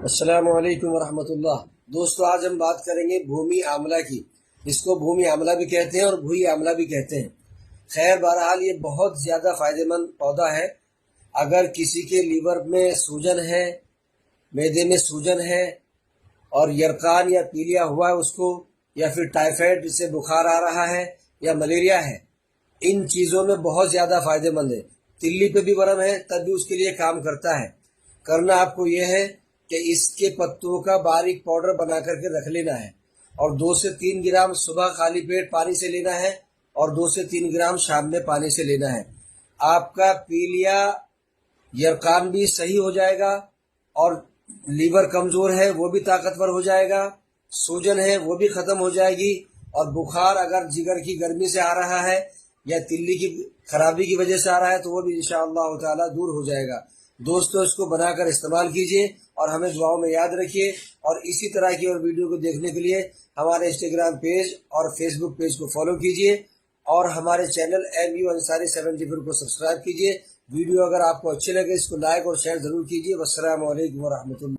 السلام علیکم ورحمۃ اللہ۔ دوستو آج ہم بات کریں گے بھومی آملہ کی۔ اس کو بھومی آملہ بھی کہتے ہیں اور بھوئی آملہ بھی کہتے ہیں۔ خیر بہرحال یہ بہت زیادہ فائدہ مند پودا ہے۔ اگر کسی کے لیور میں سوجن ہے، معدے میں سوجن ہے اور یرقان یا پیلیا ہوا ہے اس کو، یا پھر ٹائیفائڈ جس سے بخار آ رہا ہے یا ملیریا ہے، ان چیزوں میں بہت زیادہ فائدہ مند ہے۔ تلی پہ بھی ورم ہے تب بھی اس کے لیے کام کرتا ہے۔ کرنا آپ کو یہ ہے کہ اس کے پتوں کا باریک پاؤڈر بنا کر کے رکھ لینا ہے، اور 2 سے 3 گرام صبح خالی پیٹ پانی سے لینا ہے اور 2 سے 3 گرام شام میں پانی سے لینا ہے۔ آپ کا پیلیا یرقان بھی صحیح ہو جائے گا، اور لیور کمزور ہے وہ بھی طاقتور ہو جائے گا، سوجن ہے وہ بھی ختم ہو جائے گی، اور بخار اگر جگر کی گرمی سے آ رہا ہے یا تلی کی خرابی کی وجہ سے آ رہا ہے تو وہ بھی انشاءاللہ تعالی دور ہو جائے گا۔ دوستو اس کو بنا کر استعمال کیجئے اور ہمیں دعاؤں میں یاد رکھیے، اور اسی طرح کی اور ویڈیو کو دیکھنے کے لیے ہمارے انسٹاگرام پیج اور فیس بک پیج کو فالو کیجئے، اور ہمارے چینل MU انصاری 74 کو سبسکرائب کیجئے۔ ویڈیو اگر آپ کو اچھے لگے اس کو لائک اور شیئر ضرور کیجئے۔ والسلام علیکم ورحمۃ اللہ۔